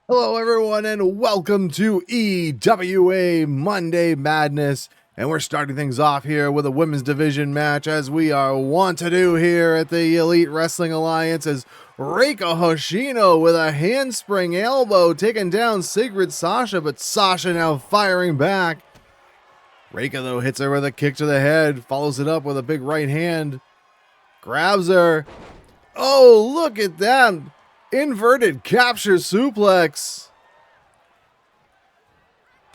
Hello, everyone, and welcome to EWA Monday Madness. And we're starting things off here with a women's division match, as we are wont to do here at the Elite Wrestling Alliance, as Reika Hoshino with a handspring elbow taking down Sigrid Sasha, but Sasha now firing back. Reika, though, hits her with a kick to the head, follows it up with a big right hand, grabs her. Oh, look at that! Inverted capture suplex.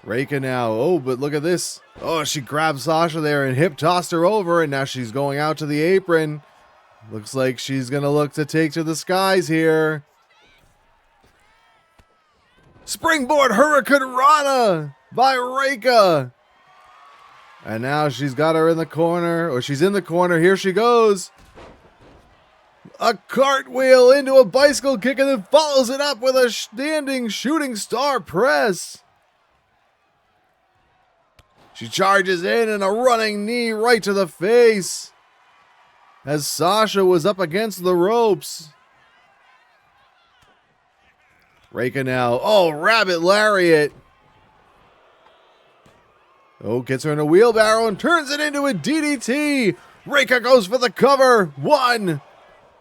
Reika now. Oh, but look at this. Oh, she grabbed Sasha there and hip tossed her over, and now she's going out to the apron. Looks like she's going to look to take to the skies here. Springboard Hurricane Rana by Reika. And now she's got her in the corner, or she's in the corner. Here she goes. A cartwheel into a bicycle kick, and then follows it up with a standing shooting star press. She charges in and a running knee right to the face as Sasha was up against the ropes. Reika now. Oh, rabbit lariat. Oh, gets her in a wheelbarrow and turns it into a DDT. Reika goes for the cover. One.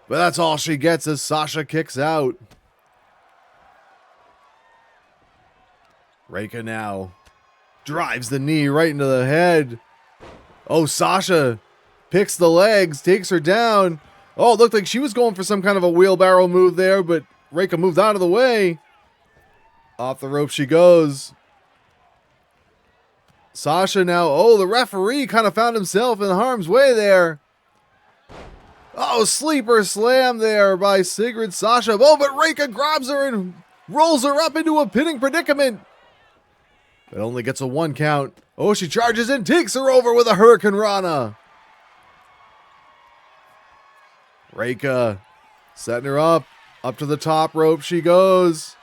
But that's all she gets as Sasha kicks out. Reika now drives the knee right into the head. Oh, Sasha picks the legs, takes her down. Oh, it looked like she was going for some kind of a wheelbarrow move there, but Reika moved out of the way. Off the rope she goes. Sasha now, oh, the referee kind of found himself in harm's way there. Oh, sleeper slam there by Sigrid Sasha. Oh, but Reika grabs her and rolls her up into a pinning predicament. It only gets a 1 count. Oh, she charges in, takes her over with a Hurricane Rana. Reika setting her up to the top rope she goes.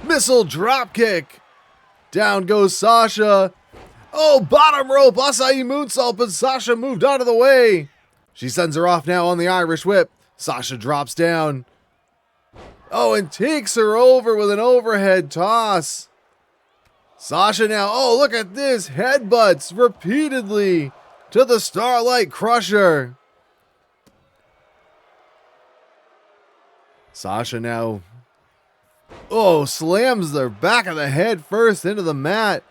Missile drop kick. Down goes Sasha. Oh, bottom rope, Acai moonsault, but Sasha moved out of the way. She sends her off now on the Irish whip. Sasha drops down. Oh, and takes her over with an overhead toss. Sasha now, oh, look at this. Headbutts repeatedly to the Starlight Crusher. Sasha now, oh, slams the back of the head first into the mat.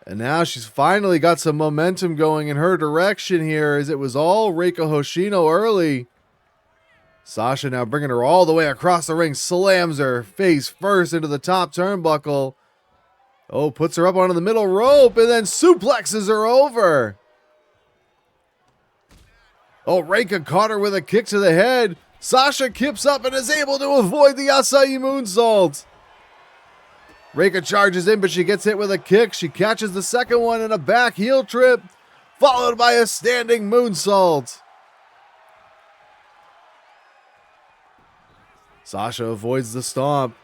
And now she's finally got some momentum going in her direction here, as it was all Reika Hoshino early. Sasha now bringing her all the way across the ring, slams her face first into the top turnbuckle. Oh, puts her up onto the middle rope and then suplexes her over. Oh, Reika caught her with a kick to the head. Sasha kips up and is able to avoid the Acai moonsault. Reika charges in, but she gets hit with a kick. She catches the second one in a back heel trip, followed by a standing moonsault. Sasha avoids the stomp.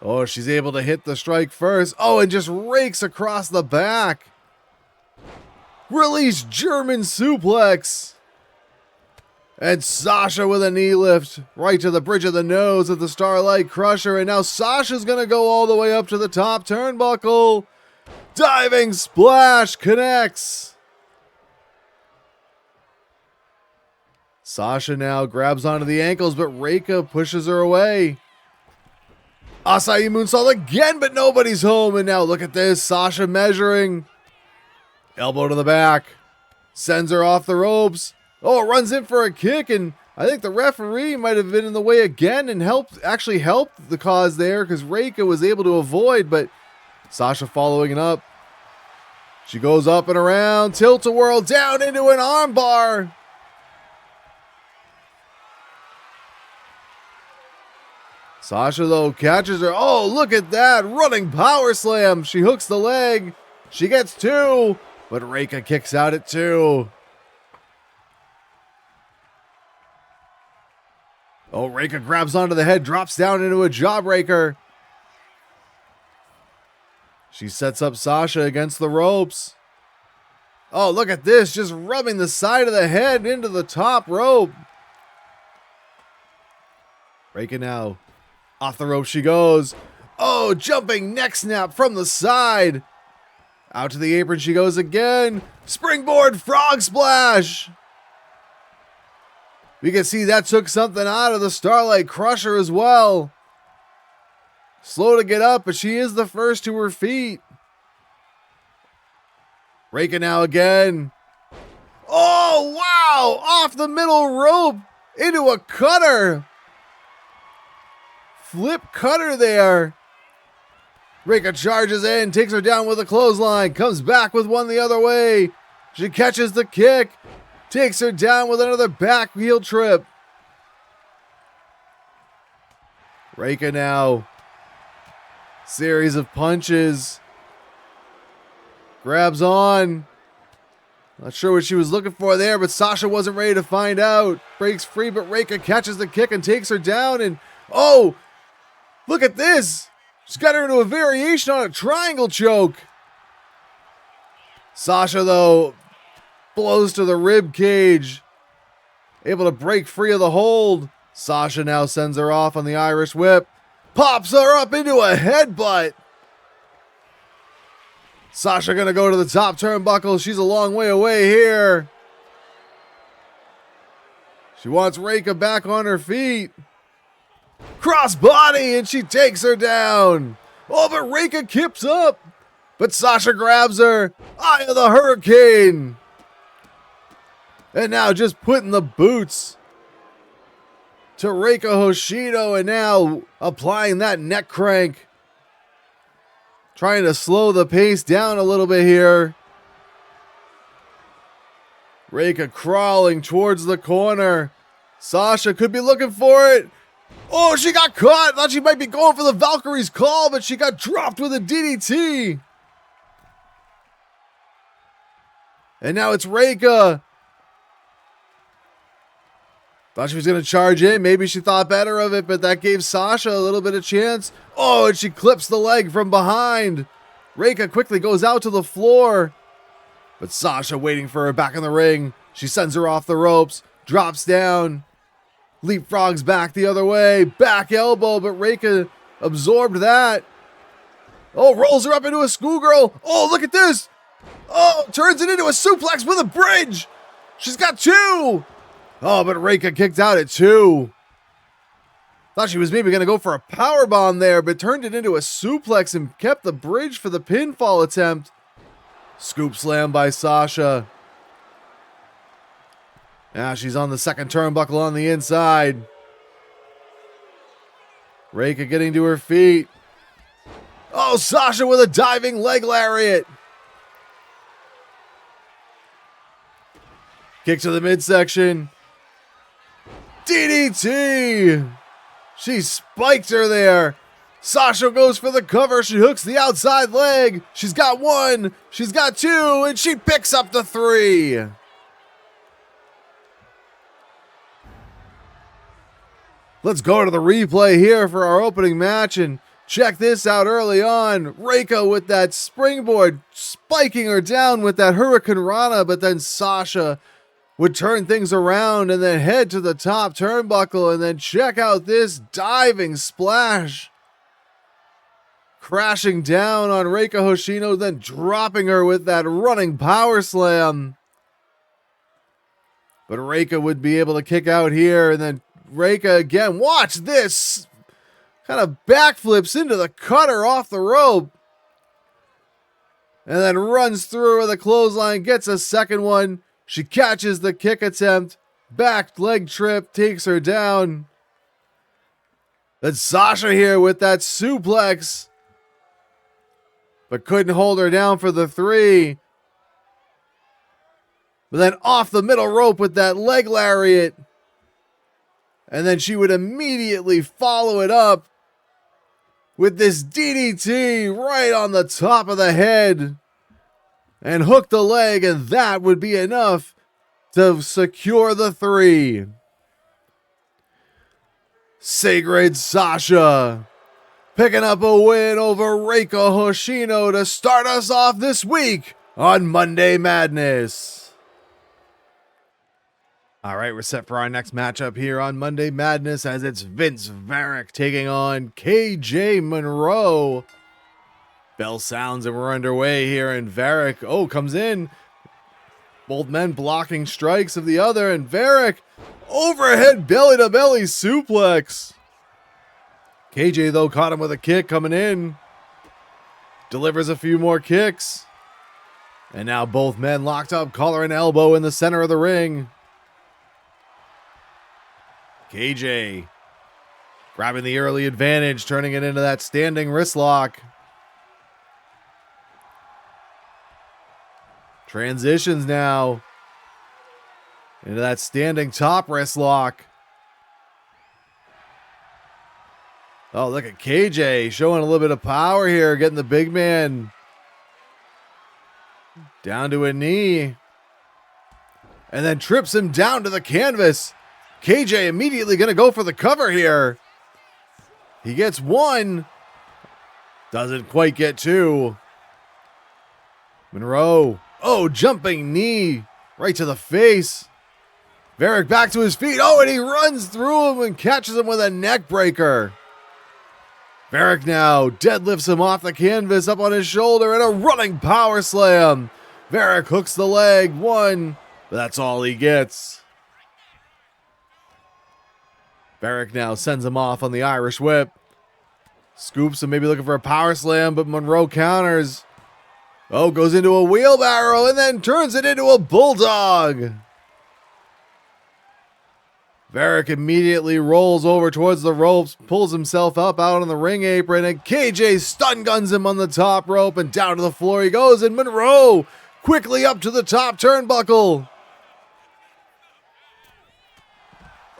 Oh, she's able to hit the strike first. Oh, and just rakes across the back. Release German suplex. And Sasha with a knee lift right to the bridge of the nose of the Starlight Crusher. And now Sasha's going to go all the way up to the top turnbuckle. Diving splash connects. Sasha now grabs onto the ankles, but Reika pushes her away. Acai moonsault again, but nobody's home. And now look at this. Sasha measuring. Elbow to the back. Sends her off the ropes. Oh, it runs in for a kick, and I think the referee might have been in the way again and actually helped the cause there, because Reika was able to avoid, but Sasha following it up. She goes up and around, tilt-a-whirl down into an armbar. Sasha, though, catches her. Oh, look at that, running power slam. She hooks the leg. She gets 2, but Reika kicks out at 2. Oh, Reika grabs onto the head, drops down into a jawbreaker. She sets up Sasha against the ropes. Oh, look at this, just rubbing the side of the head into the top rope. Reika now Off the rope she goes. Oh, jumping neck snap from the side. Out to the apron she goes again. Springboard frog splash. You can see that took something out of the Starlight Crusher as well. Slow to get up, but she is the first to her feet. Reika now again. Oh, wow! Off the middle rope into a cutter. Flip cutter there. Reika charges in, takes her down with a clothesline, comes back with one the other way. She catches the kick, takes her down with another back heel trip. Reika now. Series of punches. Grabs on. Not sure what she was looking for there, but Sasha wasn't ready to find out. Breaks free, but Reika catches the kick and takes her down. And oh, look at this. She's got her into a variation on a triangle choke. Sasha, though, blows to the rib cage. Able to break free of the hold. Sasha now sends her off on the Irish whip. Pops her up into a headbutt. Sasha gonna go to the top turnbuckle. She's a long way away here. She wants Reika back on her feet. Cross body, and she takes her down. Oh, but Reika kips up. But Sasha grabs her. Eye of the Hurricane. And now just putting the boots to Reika Hoshino, and now applying that neck crank. Trying to slow the pace down a little bit here. Reika crawling towards the corner. Sasha could be looking for it. Oh, she got caught. Thought she might be going for the Valkyrie's call, but she got dropped with a DDT. And now it's Reika. Thought she was going to charge in. Maybe she thought better of it, but that gave Sasha a little bit of chance. Oh, and she clips the leg from behind. Reika quickly goes out to the floor. But Sasha waiting for her back in the ring. She sends her off the ropes. Drops down. Leapfrogs back the other way. Back elbow, but Reika absorbed that. Oh, rolls her up into a schoolgirl. Oh, look at this. Oh, turns it into a suplex with a bridge. She's got two. Oh, but Reika kicked out at 2. Thought she was maybe going to go for a powerbomb there, but turned it into a suplex and kept the bridge for the pinfall attempt. Scoop slam by Sasha. Now she's on the second turnbuckle on the inside. Reika getting to her feet. Oh, Sasha with a diving leg lariat. Kick to the midsection. DDT! She spiked her there. Sasha goes for the cover. She hooks the outside leg. She's got 1. She's got 2. And she picks up the 3. Let's go to the replay here for our opening match and check this out early on. Reika with that springboard, spiking her down with that Hurricane Rana, but then Sasha would turn things around and then head to the top turnbuckle, and then check out this diving splash. Crashing down on Reika Hoshino, then dropping her with that running power slam. But Reika would be able to kick out here, and then Reika again, watch this, kind of backflips into the cutter off the rope. And then runs through with a clothesline, gets a second one. She catches the kick attempt, back leg trip, takes her down. Then Sasha here with that suplex, but couldn't hold her down for the 3. But then off the middle rope with that leg lariat. And then she would immediately follow it up with this DDT right on the top of the head. And hook the leg, and that would be enough to secure the 3. Sigrid Sasha picking up a win over Reika Hoshino to start us off this week on Monday Madness. All right, we're set for our next matchup here on Monday Madness as it's Vince Varick taking on KJ Monroe. Bell sounds and we're underway here, and Varick, comes in. Both men blocking strikes of the other, and Varick, overhead belly-to-belly suplex. KJ, though, caught him with a kick coming in. Delivers a few more kicks. And now both men locked up, collar and elbow in the center of the ring. KJ grabbing the early advantage, turning it into that standing wrist lock. Transitions now into that standing top wrist lock. Oh, look at KJ showing a little bit of power here, getting the big man down to a knee. And then trips him down to the canvas. KJ immediately going to go for the cover here. He gets one. Doesn't quite get two. Monroe. Oh, jumping knee right to the face. Varick back to his feet. Oh, and he runs through him and catches him with a neck breaker. Varick now deadlifts him off the canvas up on his shoulder and a running power slam. Varick hooks the leg. One, but that's all he gets. Varick now sends him off on the Irish whip. Scoops him, maybe looking for a power slam, but Monroe counters. Oh, goes into a wheelbarrow and then turns it into a bulldog. Varick immediately rolls over towards the ropes, pulls himself up out on the ring apron, and KJ stun guns him on the top rope, and down to the floor he goes, and Monroe quickly up to the top turnbuckle.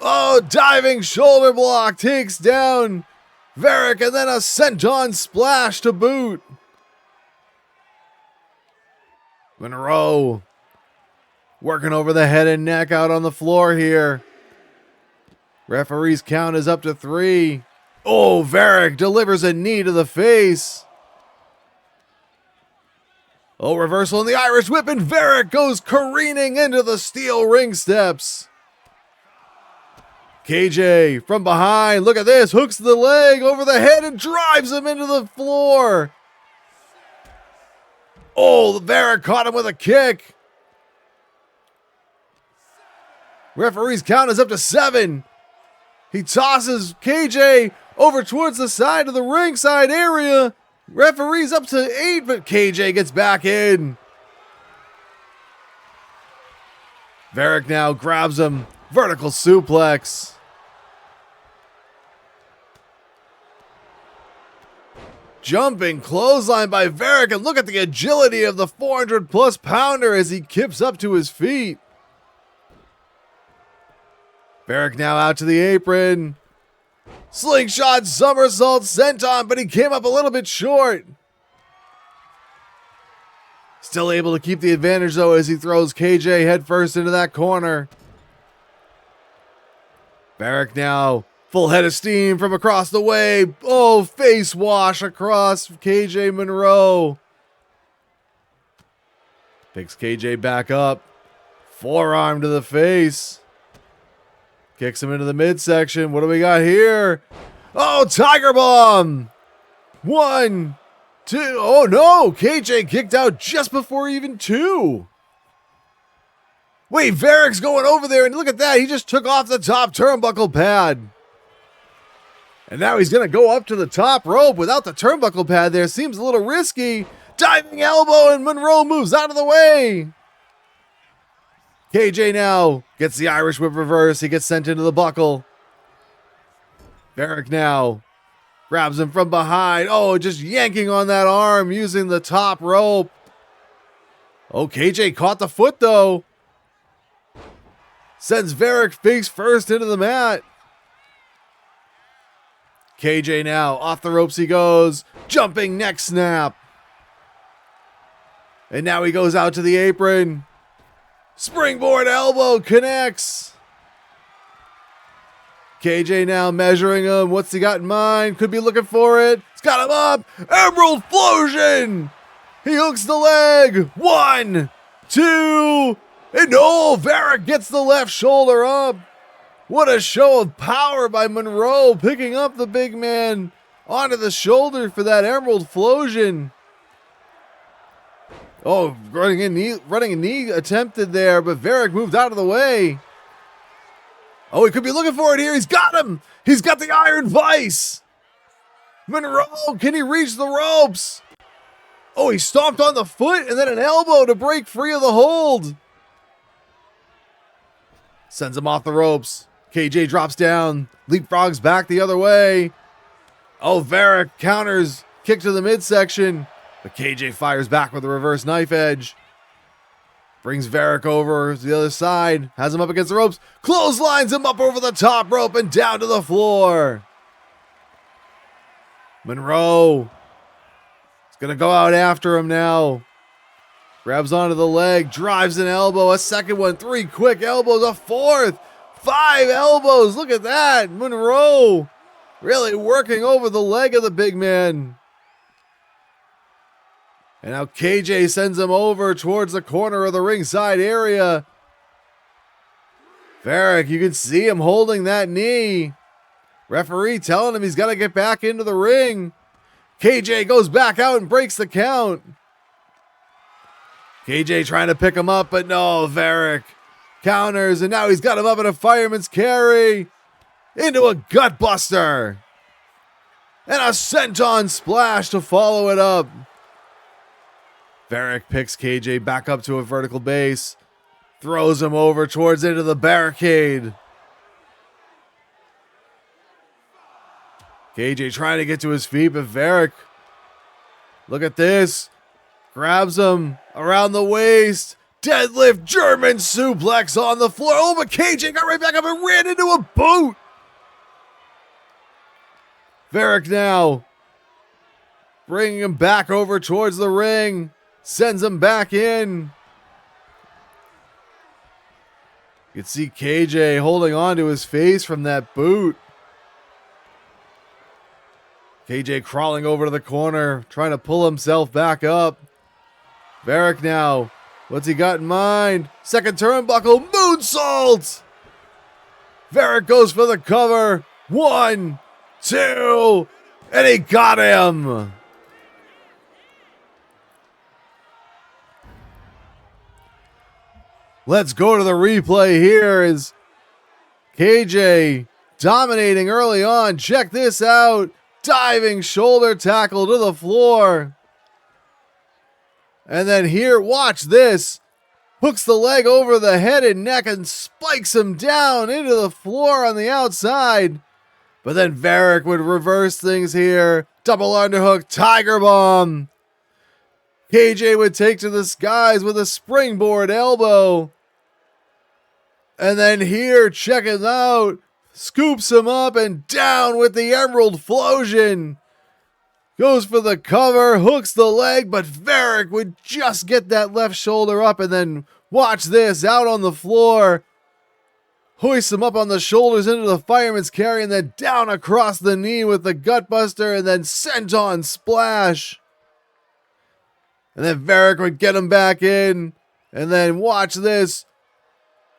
Oh, diving shoulder block takes down Varick, and then a senton splash to boot. Monroe working over the head and neck out on the floor here. Referee's count is up to 3. Oh, Varick delivers a knee to the face. Oh, reversal in the Irish whip, and Varick goes careening into the steel ring steps. KJ from behind, look at this, hooks the leg over the head and drives him into the floor. Oh, Varick caught him with a kick. Referee's count is up to 7. He tosses KJ over towards the side of the ringside area. Referee's up to 8, but KJ gets back in. Varick now grabs him. Vertical suplex. Jumping clothesline by Varick, and look at the agility of the 400-plus pounder as he kips up to his feet. Varick now out to the apron. Slingshot, somersault, senton, but he came up a little bit short. Still able to keep the advantage though as he throws KJ headfirst into that corner. Varick now full head of steam from across the way. Oh, face wash across KJ Monroe. Picks KJ back up. Forearm to the face. Kicks him into the midsection. What do we got here? Oh, Tiger Bomb. 1, 2. Oh, no. KJ kicked out just before even 2. Wait, Varick's going over there, and look at that. He just took off the top turnbuckle pad. And now he's going to go up to the top rope without the turnbuckle pad there. Seems a little risky. Diving elbow, and Monroe moves out of the way. KJ now gets the Irish whip reverse. He gets sent into the buckle. Varick now grabs him from behind. Oh, just yanking on that arm using the top rope. Oh, KJ caught the foot though. Sends Varick face first into the mat. KJ now off the ropes he goes. Jumping neck snap. And now he goes out to the apron. Springboard elbow connects. KJ now measuring him. What's he got in mind? Could be looking for it. He's got him up. Emerald Flosion. He hooks the leg. 1, 2. And no, Varick gets the left shoulder up. What a show of power by Monroe, picking up the big man onto the shoulder for that Emerald Flosion. Oh, running a knee attempted there, but Varick moved out of the way. Oh, he could be looking for it here. He's got him. He's got the Iron Vice. Monroe, can he reach the ropes? Oh, he stomped on the foot and then an elbow to break free of the hold. Sends him off the ropes. KJ drops down, leapfrogs back the other way. Oh, Varick counters, kick to the midsection, but KJ fires back with a reverse knife edge. Brings Varick over to the other side, has him up against the ropes, clotheslines him up over the top rope and down to the floor. Monroe is going to go out after him now. Grabs onto the leg, drives an elbow, a second one, 3 quick elbows, a fourth, 5 elbows. Look at that. Monroe really working over the leg of the big man. And now KJ sends him over towards the corner of the ringside area. Varick, you can see him holding that knee. Referee telling him he's got to get back into the ring. KJ goes back out and breaks the count. KJ trying to pick him up, but no, Varick counters, and now he's got him up in a fireman's carry into a gut buster. And a senton splash to follow it up. Varick picks KJ back up to a vertical base, throws him over towards into the barricade. KJ trying to get to his feet, but Varick, look at this, grabs him around the waist, deadlift German suplex on the floor. Oh, but KJ got right back up and ran into a boot. Varick now bringing him back over towards the ring. Sends him back in. You can see KJ holding on to his face from that boot. KJ crawling over to the corner, trying to pull himself back up. Varick now. What's he got in mind? Second turnbuckle, moonsault! Varick goes for the cover. 1, 2, and he got him! Let's go to the replay here as KJ dominating early on. Check this out. Diving shoulder tackle to the floor. And then here, watch this. Hooks the leg over the head and neck and spikes him down into the floor on the outside. But then Varick would reverse things here. Double underhook, tiger bomb. KJ would take to the skies with a springboard elbow. And then here, check it out. Scoops him up and down with the Emerald Flosion. Goes for the cover, hooks the leg, but Varick would just get that left shoulder up, and then watch this, out on the floor. Hoists him up on the shoulders into the fireman's carry, and then down across the knee with the gutbuster, and then senton splash. And then Varick would get him back in, and then watch this.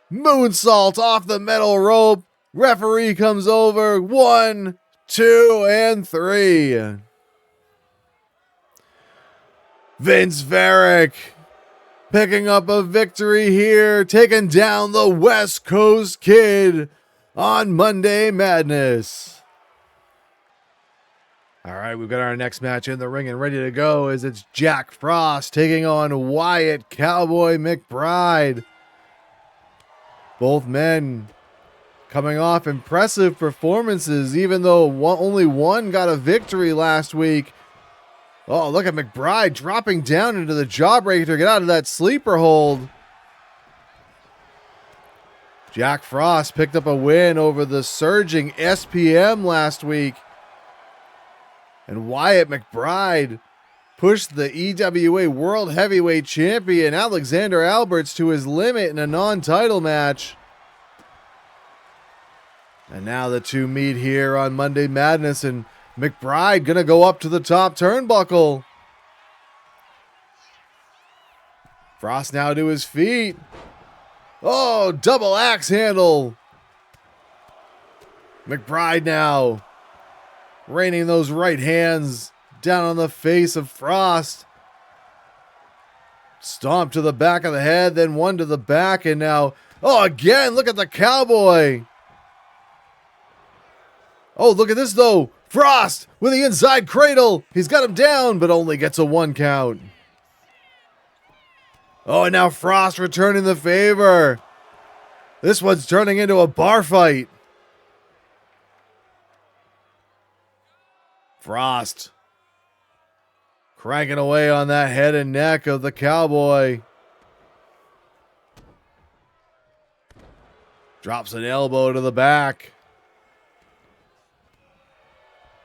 Moonsault off the metal rope. Referee comes over. 1, 2, and 3. Vince Varick picking up a victory here, taking down the West Coast Kid on Monday Madness. All right, we've got our next match in the ring and ready to go as it's Jack Frost taking on Wyatt Cowboy McBride. Both men coming off impressive performances, even though only one got a victory last week. Oh, look at McBride dropping down into the jawbreaker to get out of that sleeper hold. Jack Frost picked up a win over the surging SPM last week. And Wyatt McBride pushed the EWA World Heavyweight Champion Alexander Alberts to his limit in a non-title match. And now the two meet here on Monday Madness, and McBride gonna go up to the top turnbuckle. Frost now to his feet. Oh, double axe handle. McBride now raining those right hands down on the face of Frost. Stomp to the back of the head, then one to the back, and now, oh, again, look at the cowboy. Oh, look at this, though. Frost with the inside cradle. He's got him down, but only gets a 1 count. Oh, and now Frost returning the favor. This one's turning into a bar fight. Frost cranking away on that head and neck of the cowboy. Drops an elbow to the back.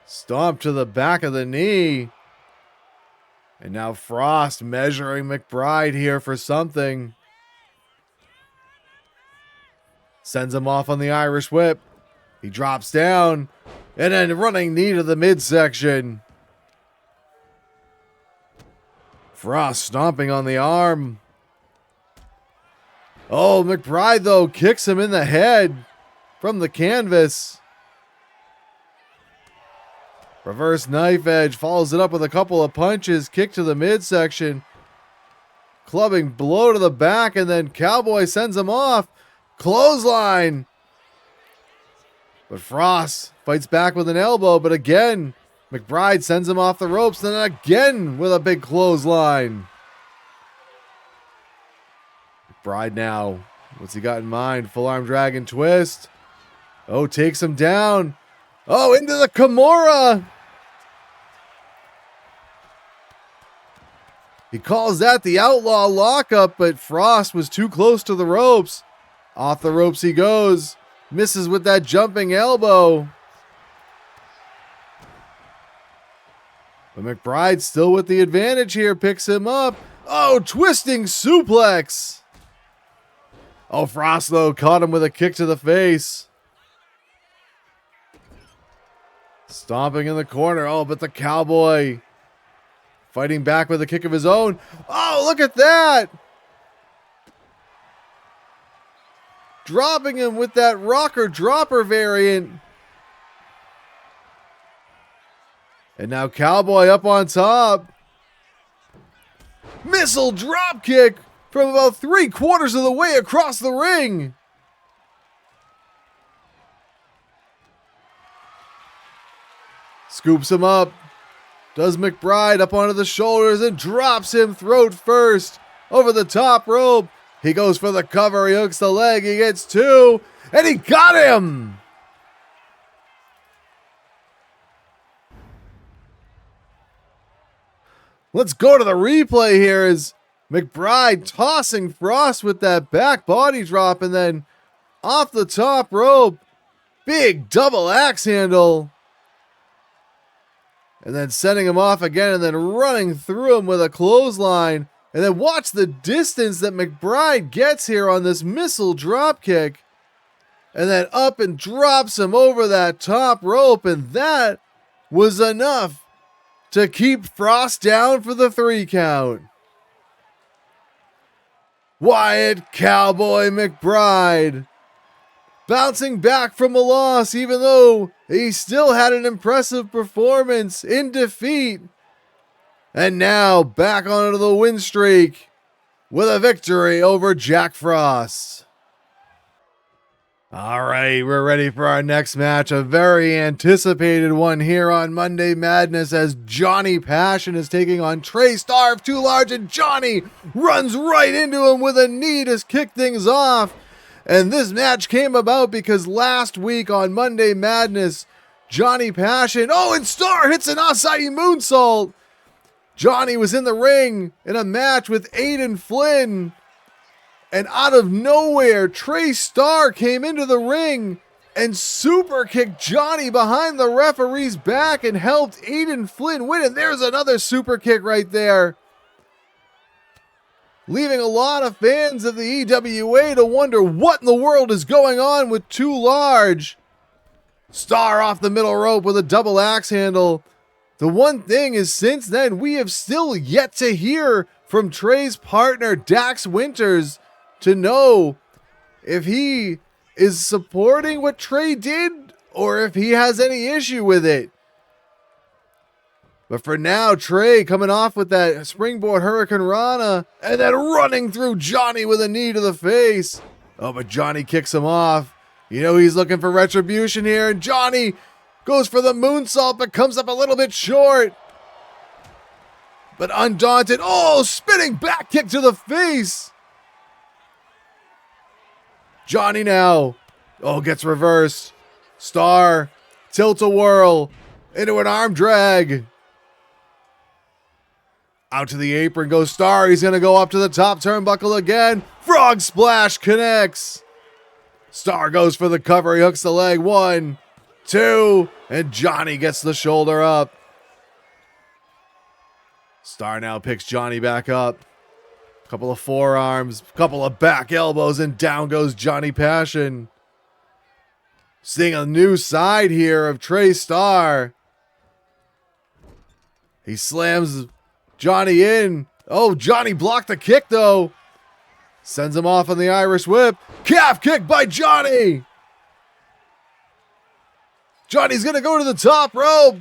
Stomp to the back of the knee. And now Frost measuring McBride here for something. Sends him off on the Irish whip. He drops down. And then running knee to the midsection. Frost stomping on the arm. Oh, McBride, though, kicks him in the head from the canvas. Reverse knife edge, follows it up with a couple of punches, kick to the midsection. Clubbing blow to the back, and then Cowboy sends him off. Clothesline. But Frost fights back with an elbow, but again, McBride sends him off the ropes, then again with a big clothesline. McBride now, what's he got in mind? Full arm dragon twist. Oh, takes him down. Oh, into the Kimura. He calls that the outlaw lockup, but Frost was too close to the ropes. Off the ropes he goes. Misses with that jumping elbow. But McBride still with the advantage here, picks him up. Oh, twisting suplex. Oh, Frost, though, caught him with a kick to the face. Stomping in the corner. Oh, but the Cowboy fighting back with a kick of his own. Oh, look at that. Dropping him with that rocker dropper variant. And now Cowboy up on top. Missile drop kick from about 3/4 of the way across the ring. Scoops him up. Does McBride up onto the shoulders and drops him throat first over the top rope. He goes for the cover. He hooks the leg. He gets 2. And he got him. Let's go to the replay here as McBride tossing Frost with that back body drop, and then off the top rope, big double axe handle. And then sending him off again, and then running through him with a clothesline. And then watch the distance that McBride gets here on this missile drop kick. And then up and drops him over that top rope. And that was enough to keep Frost down for the 3 count. Wyatt Cowboy McBride bouncing back from a loss, even though he still had an impressive performance in defeat. And now back onto the win streak with a victory over Jack Frost. All right, we're ready for our next match. A very anticipated one here on Monday Madness as Johnny Passion is taking on Trey Starr of Too Large, and Johnny runs right into him with a knee to kick things off. And this match came about because last week on Monday Madness, Johnny Passion, oh, and Starr hits an acai moonsault. Johnny was in the ring in a match with Aidan Flynn. And out of nowhere, Trey Starr came into the ring and super kicked Johnny behind the referee's back and helped Aidan Flynn win. And there's another super kick right there, leaving a lot of fans of the EWA to wonder what in the world is going on with Too Large. Starr off the middle rope with a double axe handle. The one thing is, since then, we have still yet to hear from Trey's partner, Dax Winters, to know if he is supporting what Trey did or if he has any issue with it. But for now, Trey coming off with that springboard Hurricane Rana and then running through Johnny with a knee to the face. Oh, but Johnny kicks him off. You know he's looking for retribution here, and Johnny goes for the moonsault but comes up a little bit short. But undaunted, oh, spinning back kick to the face. Johnny now, oh, gets reversed. Starr, tilt-a-whirl into an arm drag. Out to the apron goes Starr. He's going to go up to the top turnbuckle again. Frog splash connects. Starr goes for the cover. He hooks the leg. 1, 2, and Johnny gets the shoulder up. Starr now picks Johnny back up. Couple of forearms, couple of back elbows, and down goes Johnny Passion. Seeing a new side here of Trey Starr. He slams Johnny in. Oh, Johnny blocked the kick though. Sends him off on the Irish whip. Calf kick by Johnny. Johnny's gonna go to the top rope.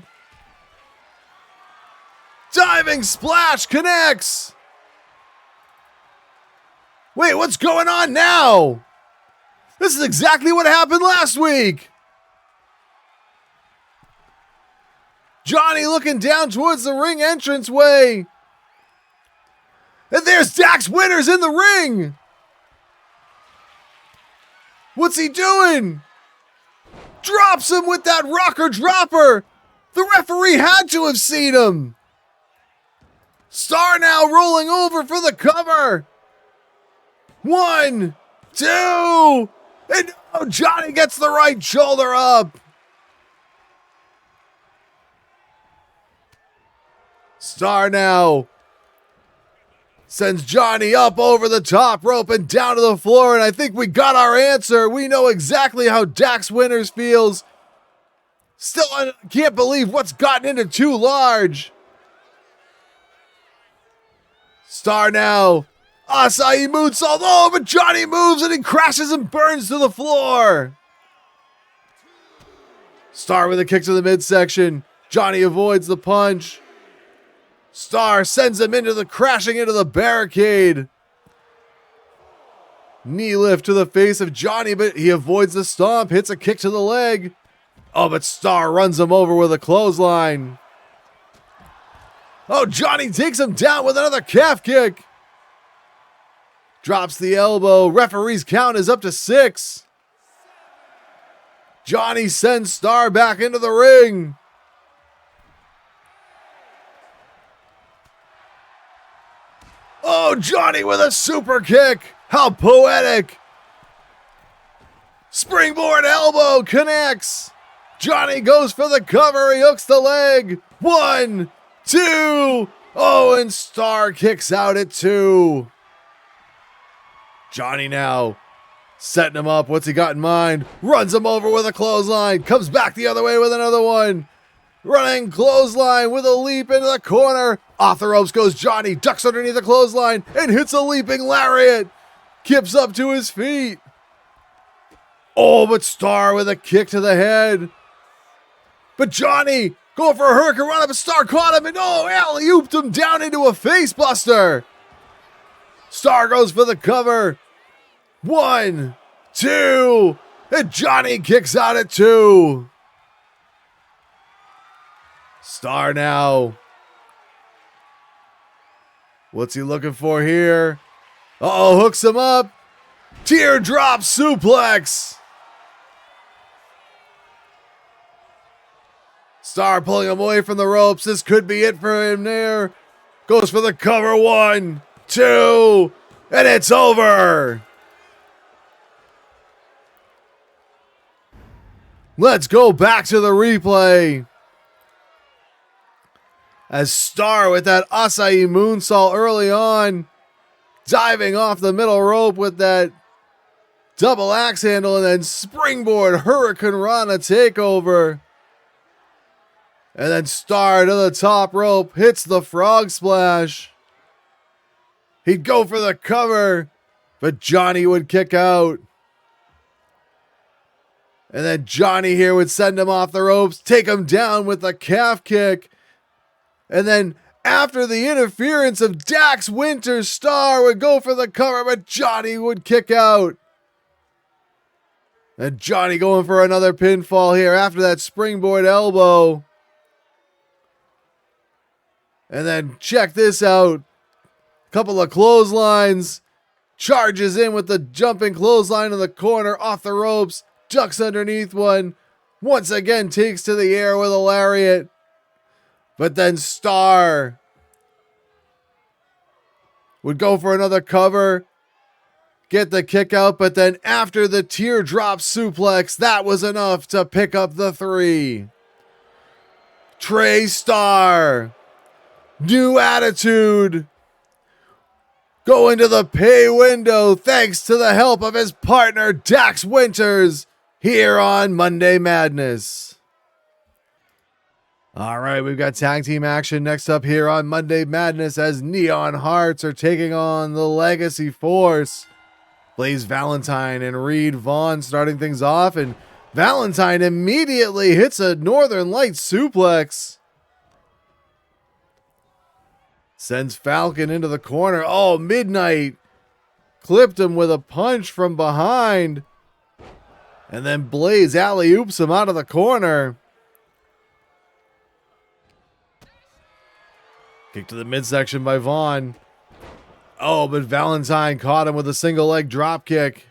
Diving splash connects. Wait, what's going on now? This is exactly what happened last week. Johnny looking down towards the ring entranceway. And there's Dax Winters in the ring. What's he doing? Drops him with that rocker dropper. The referee had to have seen him. Starr now rolling over for the cover. 1, 2, and oh, Johnny gets the right shoulder up. Starr now sends Johnny up over the top rope and down to the floor, and I think we got our answer. We know exactly how Dax Winters feels. Still, I can't believe what's gotten into Too Large. Starr now, Acai moonsault. Oh, but Johnny moves and he crashes and burns to the floor. Starr with a kick to the midsection. Johnny avoids the punch. Starr sends him crashing into the barricade. Knee lift to the face of Johnny, but he avoids the stomp, hits a kick to the leg. Oh, but Starr runs him over with a clothesline. Oh, Johnny takes him down with another calf kick. Drops the elbow. Referee's count is up to 6. Johnny sends Starr back into the ring. Oh, Johnny with a super kick. How poetic. Springboard elbow connects. Johnny goes for the cover. He hooks the leg. 1, 2. Oh, and Starr kicks out at 2. Johnny now setting him up. What's he got in mind? Runs him over with a clothesline. Comes back the other way with another one. Running clothesline with a leap into the corner. Off the ropes goes Johnny. Ducks underneath the clothesline and hits a leaping lariat. Kips up to his feet. Oh, but Starr with a kick to the head. But Johnny going for a hurricane run up, and Starr caught him and alley-ooped him down into a face buster. Starr goes for the cover. 1, 2, and Johnny kicks out at 2. Starr now. What's he looking for here? Uh-oh, hooks him up. Teardrop suplex. Starr pulling him away from the ropes. This could be it for him there. Goes for the cover. 1, 2, and it's over. Let's go back to the replay. As Starr with that acai moonsault early on, diving off the middle rope with that double axe handle and then springboard Hurricane Rana takeover. And then Starr to the top rope, hits the frog splash. He'd go for the cover, but Johnny would kick out. And then Johnny here would send him off the ropes, take him down with a calf kick. And then after the interference of Dax Winter, Starr would go for the cover, but Johnny would kick out. And Johnny going for another pinfall here after that springboard elbow. And then check this out. Couple of clotheslines. Charges in with the jumping clothesline in the corner, off the ropes. Ducks underneath one. Once again takes to the air with a lariat. But then Starr would go for another cover. Get the kick out, but then after the teardrop suplex, that was enough to pick up the 3. Trey Starr. New attitude. Go into the pay window thanks to the help of his partner Dax Winters here on Monday Madness. All right, we've got tag team action next up here on Monday Madness as Neon Hearts are taking on the Legacy Force. Blaze Valentine and Reed Vaughn starting things off, and Valentine immediately hits a Northern Light suplex. Sends Falcon into the corner. Oh, Midnight clipped him with a punch from behind. And then Blaze alley-oops him out of the corner. Kick to the midsection by Vaughn. Oh, but Valentine caught him with a single leg drop kick.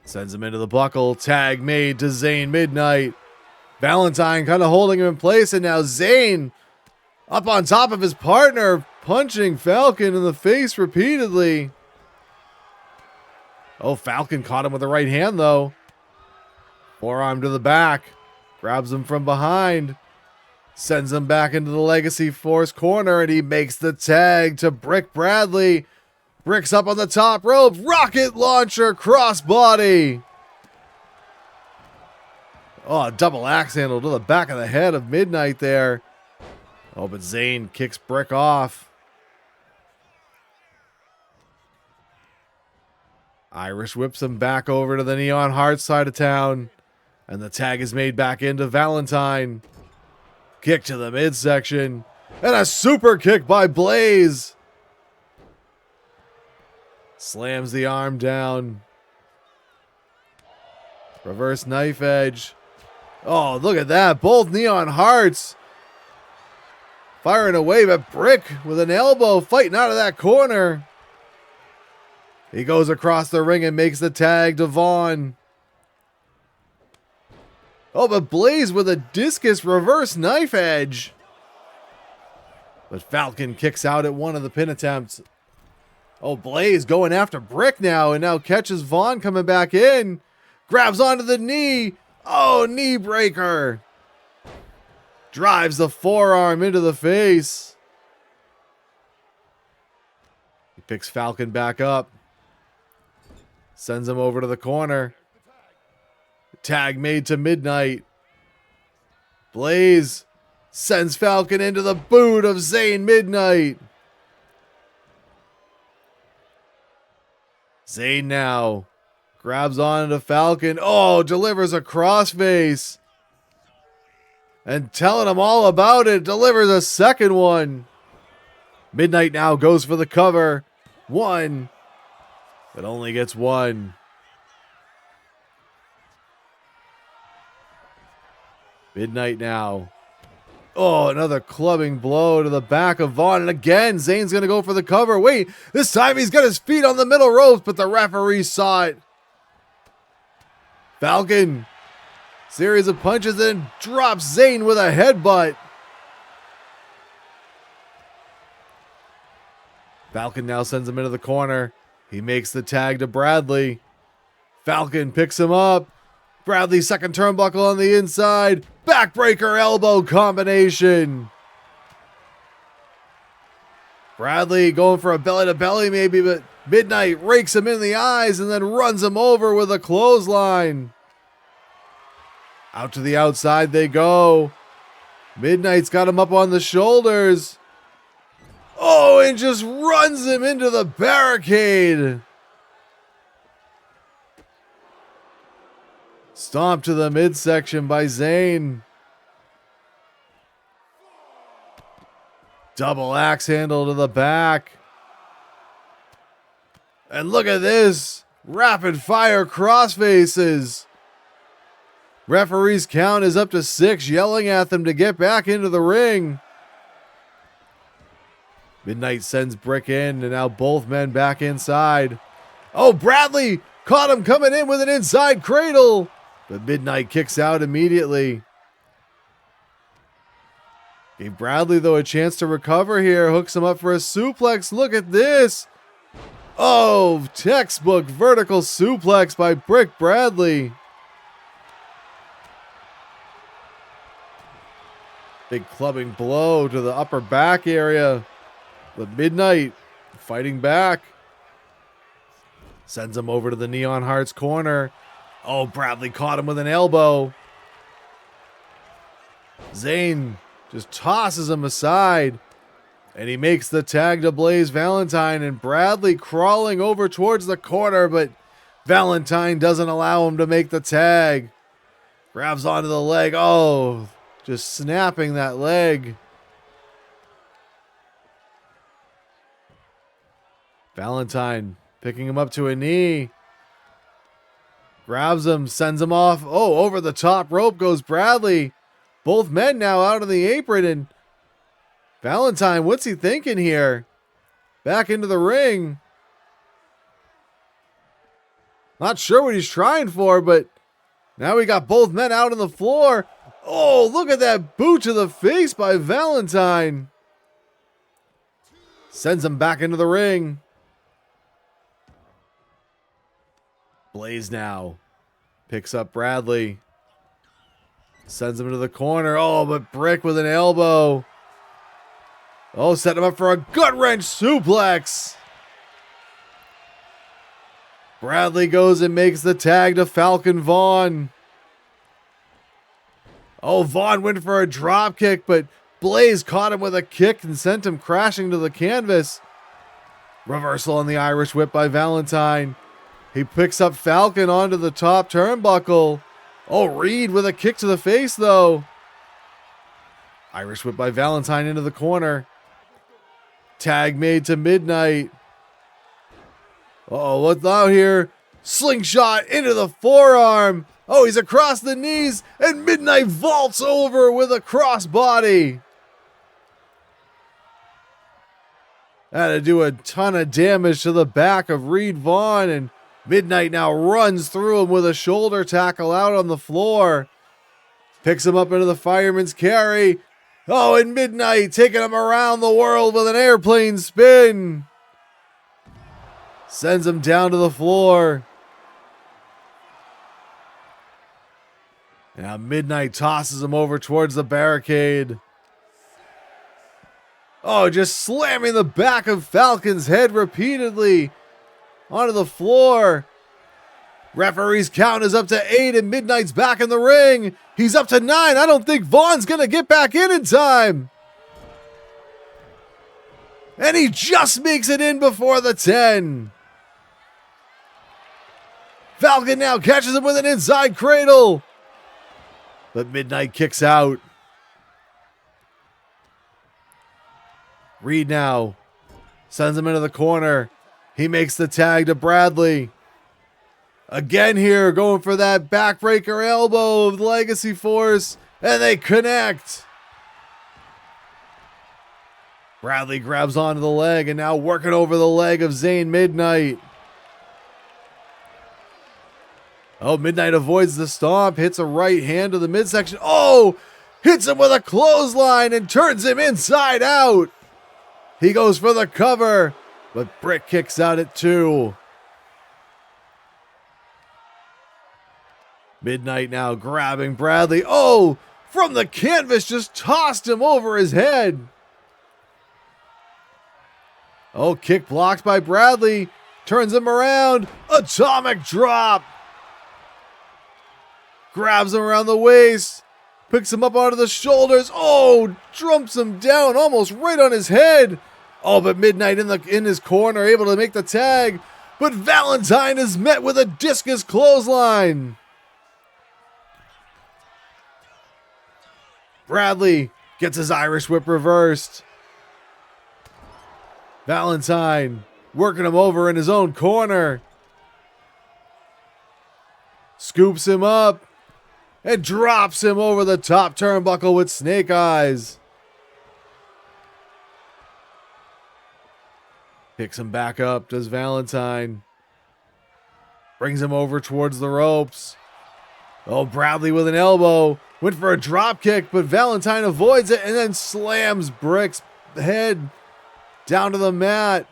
Sends him into the buckle. Tag made to Zane Midnight. Valentine kind of holding him in place, and now Zane up on top of his partner, punching Falcon in the face repeatedly. Oh, Falcon caught him with the right hand, though. Forearm to the back. Grabs him from behind. Sends him back into the Legacy Force corner, and he makes the tag to Brick Bradley. Brick's up on the top rope. Rocket launcher crossbody. Oh, double axe handle to the back of the head of Midnight there. Oh, but Zane kicks Brick off. Irish whips him back over to the Neon Hearts side of town. And the tag is made back into Valentine. Kick to the midsection. And a super kick by Blaze. Slams the arm down. Reverse knife edge. Oh, look at that. Both Neon Hearts firing away, but Brick with an elbow fighting out of that corner. He goes across the ring and makes the tag to Vaughn. Oh, but Blaze with a discus reverse knife edge. But Falcon kicks out at one of the pin attempts. Oh, Blaze going after Brick now, and now catches Vaughn coming back in. Grabs onto the knee. Oh, knee breaker. Drives the forearm into the face. He picks Falcon back up. Sends him over to the corner. Tag made to Midnight. Blaze sends Falcon into the boot of Zane Midnight. Zane now grabs onto Falcon. Oh, delivers a crossface. And telling him all about it, delivers a second one. Midnight now goes for the cover. One, but only gets one. Midnight now. Oh, another clubbing blow to the back of Vaughn. And again, Zane's going to go for the cover. Wait, this time he's got his feet on the middle ropes, but the referee saw it. Falcon, series of punches, and drops Zane with a headbutt. Falcon now sends him into the corner. He makes the tag to Bradley. Falcon picks him up. Bradley second turnbuckle on the inside. Backbreaker elbow combination. Bradley going for a belly to belly maybe, but Midnight rakes him in the eyes and then runs him over with a clothesline. Out to the outside they go. Midnight's got him up on the shoulders. Oh, and just runs him into the barricade. Stomp to the midsection by Zayn. Double axe handle to the back. And look at this. Rapid fire crossfaces. Referee's count is up to 6, yelling at them to get back into the ring. Midnight sends Brick in, and now both men back inside. Oh, Bradley caught him coming in with an inside cradle. But Midnight kicks out immediately. Gave Bradley, though, a chance to recover here. Hooks him up for a suplex. Look at this. Oh, textbook vertical suplex by Brick Bradley. Big clubbing blow to the upper back area. But Midnight fighting back. Sends him over to the Neon Hearts corner. Oh, Bradley caught him with an elbow. Zayn just tosses him aside. And he makes the tag to Blaze Valentine. And Bradley crawling over towards the corner. But Valentine doesn't allow him to make the tag. Grabs onto the leg. Oh, just snapping that leg. Valentine picking him up to a knee. Grabs him, sends him off. Oh, over the top rope goes Bradley. Both men now out on the apron. And Valentine, what's he thinking here? Back into the ring. Not sure what he's trying for, but now we got both men out on the floor. Oh, look at that boot to the face by Valentine. Sends him back into the ring. Blaze now picks up Bradley. Sends him to the corner. Oh, but Brick with an elbow. Oh, set him up for a gut-wrench suplex. Bradley goes and makes the tag to Falcon Vaughn. Oh, Vaughn went for a drop kick, but Blaze caught him with a kick and sent him crashing to the canvas. Reversal on the Irish whip by Valentine. He picks up Falcon onto the top turnbuckle. Oh, Reed with a kick to the face, though. Irish whip by Valentine into the corner. Tag made to Midnight. Uh-oh, what's out here? Slingshot into the forearm. Oh, he's across the knees, and Midnight vaults over with a crossbody. Had to do a ton of damage to the back of Reed Vaughn, and Midnight now runs through him with a shoulder tackle out on the floor. Picks him up into the fireman's carry. Oh, and Midnight taking him around the world with an airplane spin. Sends him down to the floor. Now Midnight tosses him over towards the barricade. Oh, just slamming the back of Falcon's head repeatedly onto the floor. Referee's count is up to 8 and Midnight's back in the ring. He's up to 9. I don't think Vaughn's going to get back in time. And he just makes it in before the 10. Falcon now catches him with an inside cradle. But Midnight kicks out. Reed now sends him into the corner. He makes the tag to Bradley. Again here, going for that backbreaker elbow of Legacy Force. And they connect. Bradley grabs onto the leg and now working over the leg of Zayn Midnight. Oh, Midnight avoids the stomp, hits a right hand to the midsection. Oh, hits him with a clothesline and turns him inside out. He goes for the cover, but Brick kicks out at 2. Midnight now grabbing Bradley. Oh, from the canvas, just tossed him over his head. Oh, kick blocked by Bradley. Turns him around. Atomic drop. Grabs him around the waist. Picks him up onto the shoulders. Oh, jumps him down almost right on his head. Oh, but Midnight in his corner, able to make the tag. But Valentine is met with a discus clothesline. Bradley gets his Irish whip reversed. Valentine working him over in his own corner. Scoops him up and drops him over the top turnbuckle with snake eyes. Picks him back up, does Valentine. Brings him over towards the ropes. Oh, Bradley with an elbow. Went for a drop kick, but Valentine avoids it and then slams Brick's head down to the mat.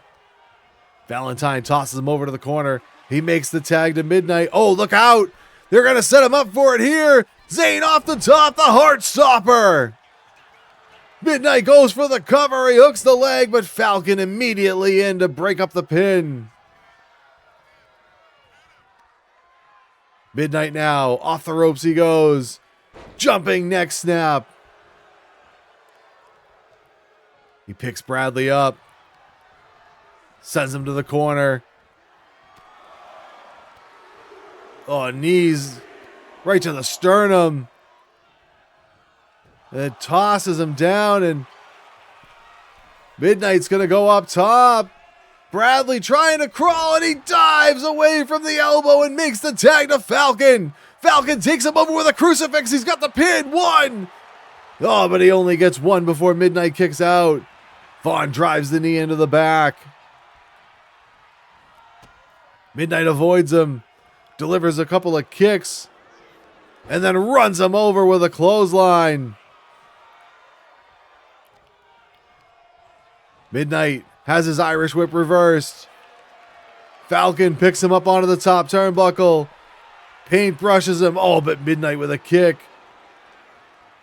Valentine tosses him over to the corner. He makes the tag to Midnight. Oh, look out. They're going to set him up for it here. Zayn off the top, the Heart Stopper. Midnight goes for the cover. He hooks the leg, but Falcon immediately in to break up the pin. Midnight now, off the ropes he goes. Jumping neck snap. He picks Bradley up. Sends him to the corner. Oh, knees right to the sternum. And it tosses him down, and Midnight's going to go up top. Bradley trying to crawl, and he dives away from the elbow and makes the tag to Falcon. Falcon takes him over with a crucifix. He's got the pin. 1. Oh, but he only gets 1 before Midnight kicks out. Vaughn drives the knee into the back. Midnight avoids him, delivers a couple of kicks, and then runs him over with a clothesline. Midnight has his Irish whip reversed. Falcon picks him up onto the top turnbuckle. Paint brushes him. Oh, but Midnight with a kick.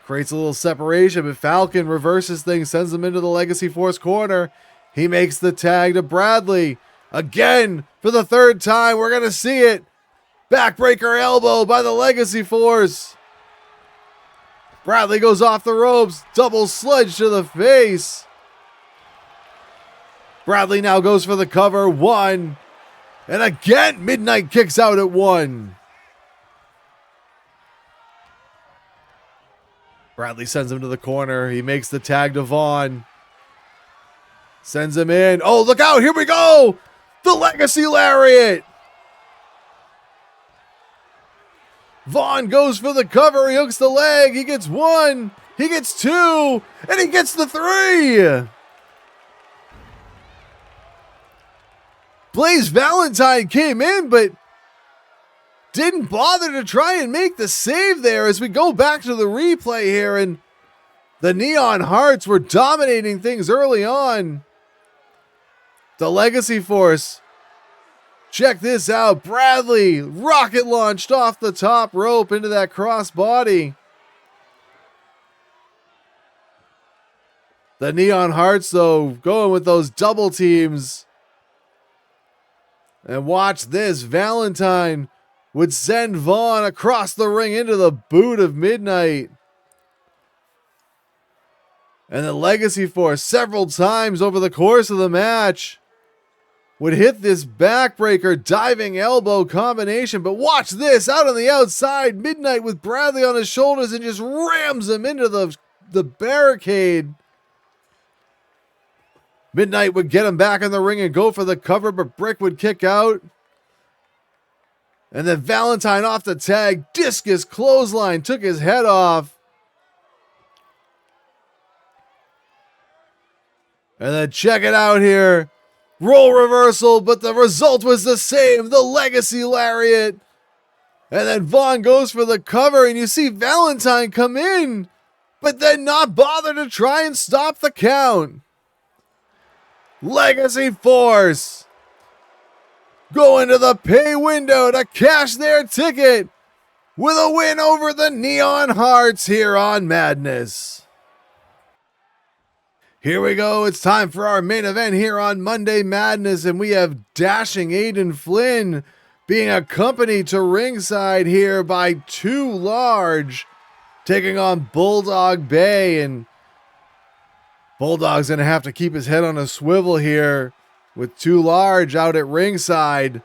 Creates a little separation, but Falcon reverses things, sends him into the Legacy Force corner. He makes the tag to Bradley. Again, for the 3rd time, we're going to see it. Backbreaker elbow by the Legacy Force. Bradley goes off the ropes. Double sledge to the face. Bradley now goes for the cover. 1. And again, Midnight kicks out at 1. Bradley sends him to the corner. He makes the tag to Vaughn. Sends him in. Oh, look out. Here we go. The Legacy Lariat. Vaughn goes for the cover. He hooks the leg. He gets 1. He gets 2. And he gets the 3. Blaze Valentine came in, but didn't bother to try and make the save there as we go back to the replay here, and the Neon Hearts were dominating things early on. The Legacy Force, check this out. Bradley rocket launched off the top rope into that crossbody. The Neon Hearts, though, going with those double teams. And watch this. Valentine would send Vaughn across the ring into the boot of Midnight. And the Legacy Force several times over the course of the match would hit this backbreaker diving elbow combination. But watch this. Out on the outside, Midnight with Bradley on his shoulders and just rams him into the barricade. Midnight would get him back in the ring and go for the cover, but Brick would kick out. And then Valentine off the tag, discus clothesline, took his head off. And then check it out here. Roll reversal, but the result was the same. The Legacy Lariat. And then Vaughn goes for the cover, and you see Valentine come in, but then not bother to try and stop the count. Legacy Force go into the pay window to cash their ticket with a win over the Neon Hearts here on Madness. Here we go. It's time for our main event here on Monday Madness, and we have dashing Aidan Flynn being accompanied to ringside here by Too Large, taking on Bulldog Bay, and Bulldog's going to have to keep his head on a swivel here with Too Large out at ringside.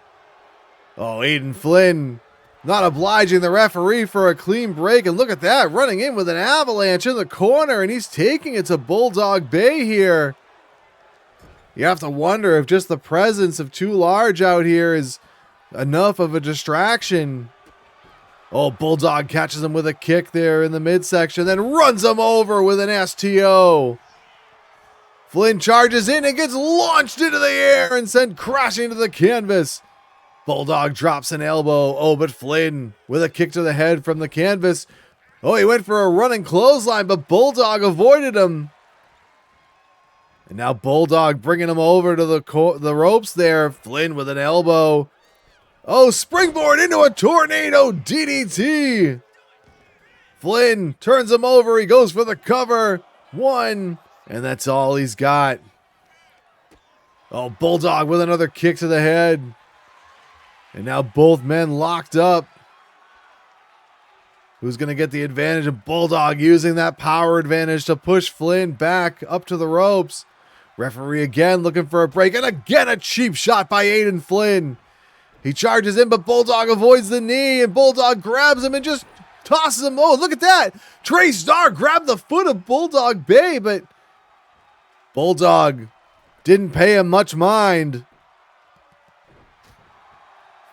Oh, Aidan Flynn not obliging the referee for a clean break. And look at that, running in with an avalanche in the corner, and he's taking it to Bulldog Bay here. You have to wonder if just the presence of Too Large out here is enough of a distraction. Oh, Bulldog catches him with a kick there in the midsection, then runs him over with an STO. Flynn charges in and gets launched into the air and sent crashing to the canvas. Bulldog drops an elbow. Oh, but Flynn with a kick to the head from the canvas. Oh, he went for a running clothesline, but Bulldog avoided him. And now Bulldog bringing him over to the ropes there. Flynn with an elbow. Oh, springboard into a tornado DDT. Flynn turns him over. He goes for the cover. One, and that's all he's got. Oh, Bulldog with another kick to the head. And now both men locked up. Who's going to get the advantage? Of Bulldog using that power advantage to push Flynn back up to the ropes. Referee again looking for a break. And again a cheap shot by Aidan Flynn. He charges in, but Bulldog avoids the knee. And Bulldog grabs him and just tosses him. Oh, look at that. Trey Starr grabbed the foot of Bulldog Bay, but Bulldog didn't pay him much mind.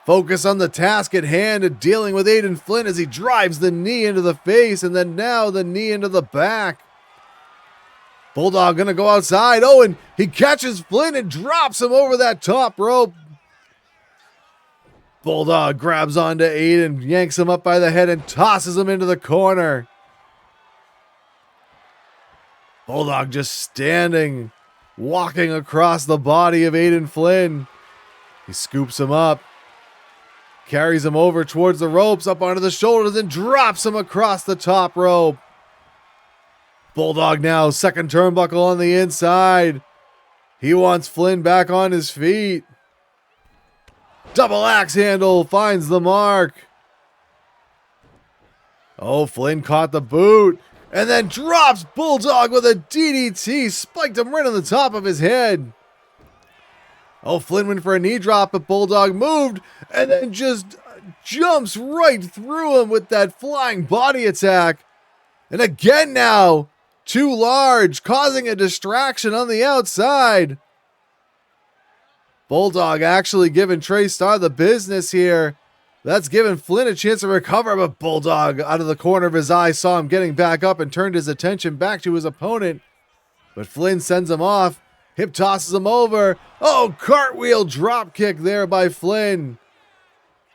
Focus on the task at hand and dealing with Aidan Flynn as he drives the knee into the face and then now the knee into the back. Bulldog gonna go outside. Oh, and he catches Flynn and drops him over that top rope. Bulldog grabs onto Aidan, yanks him up by the head and tosses him into the corner. Bulldog just standing, walking across the body of Aidan Flynn. He scoops him up. Carries him over towards the ropes, up onto the shoulders, and drops him across the top rope. Bulldog now, second turnbuckle on the inside. He wants Flynn back on his feet. Double axe handle finds the mark. Oh, Flynn caught the boot, and then drops Bulldog with a DDT, spiked him right on the top of his head. Oh, Flynn went for a knee drop, but Bulldog moved and then just jumps right through him with that flying body attack. And again now, Too Large, causing a distraction on the outside. Bulldog actually giving Trey Starr the business here. That's giving Flynn a chance to recover, but Bulldog, out of the corner of his eye, saw him getting back up and turned his attention back to his opponent. But Flynn sends him off. Hip tosses him over. Oh, cartwheel drop kick there by Flynn.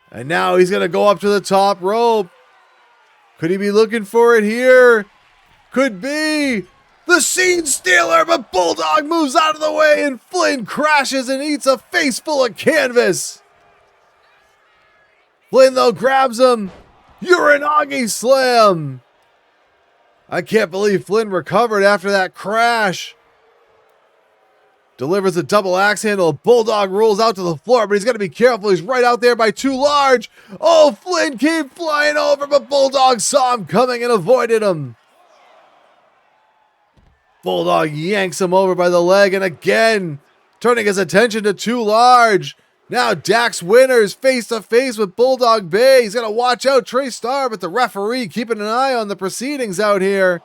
And now he's going to go up to the top rope. Could he be looking for it here? Could be. The Scene Stealer, but Bulldog moves out of the way and Flynn crashes and eats a face full of canvas. Flynn, though, grabs him. Uranagi slam. I can't believe Flynn recovered after that crash. Delivers a double axe handle. Bulldog rolls out to the floor, but he's got to be careful. He's right out there by Too Large. Oh, Flynn came flying over, but Bulldog saw him coming and avoided him. Bulldog yanks him over by the leg, and again, turning his attention to Too Large. Now Dax Winters face to face with Bulldog Bay. He's got to watch out Trey Starr, but the referee keeping an eye on the proceedings out here.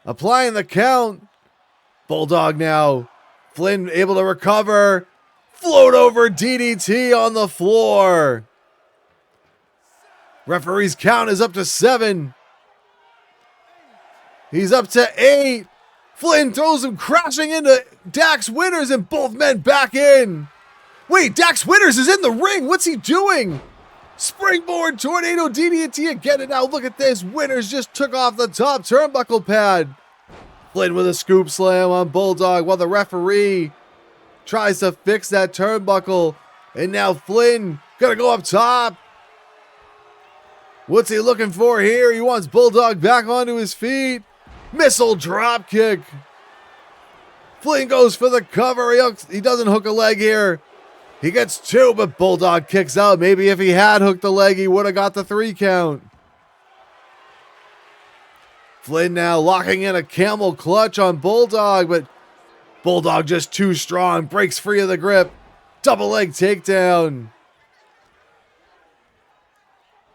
Applying the count. Bulldog now. Flynn able to recover. Float over DDT on the floor. Referee's count is up to 7. He's up to 8. Flynn throws him crashing into Dax Winters and both men back in. Wait, Dax Winters is in the ring. What's he doing? Springboard tornado DDT again. And now look at this. Winters just took off the top turnbuckle pad. Flynn with a scoop slam on Bulldog while the referee tries to fix that turnbuckle. And now Flynn gonna go up top. What's he looking for here? He wants Bulldog back onto his feet. Missile drop kick. Flynn goes for the cover. He doesn't hook a leg here. He gets 2, but Bulldog kicks out. Maybe if he had hooked the leg, he would have got the 3 count. Flynn now locking in a camel clutch on Bulldog, but Bulldog just too strong. Breaks free of the grip. Double leg takedown.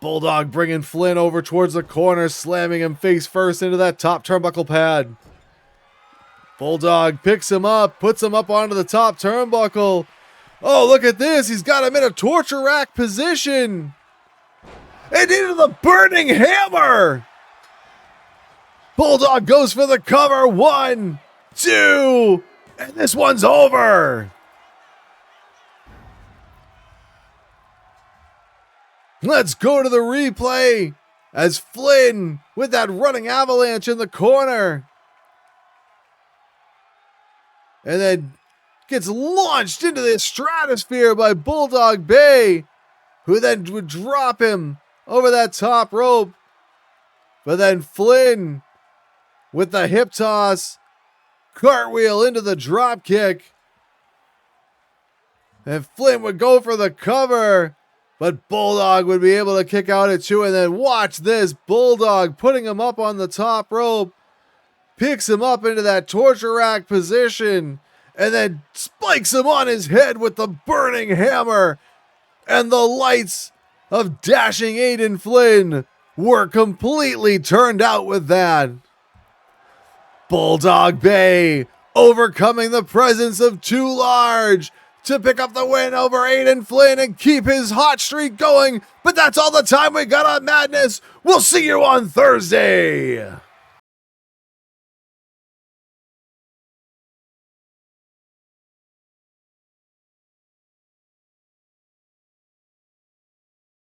Bulldog bringing Flynn over towards the corner, slamming him face first into that top turnbuckle pad. Bulldog picks him up, puts him up onto the top turnbuckle. Oh, look at this. He's got him in a torture rack position. And into the burning hammer. Bulldog goes for the cover. 1, 2, and this one's over. Let's go to the replay as Flynn with that running avalanche in the corner. And then gets launched into the stratosphere by Bulldog Bay, who then would drop him over that top rope. But then Flynn with the hip toss, cartwheel into the drop kick. And Flynn would go for the cover, but Bulldog would be able to kick out at 2. And then watch this, Bulldog putting him up on the top rope, picks him up into that torture rack position, and then spikes him on his head with the burning hammer. And the lights of dashing Aidan Flynn were completely turned out with that. Bulldog Bay overcoming the presence of Too Large to pick up the win over Aidan Flynn and keep his hot streak going. But that's all the time we got on Madness. We'll see you on Thursday.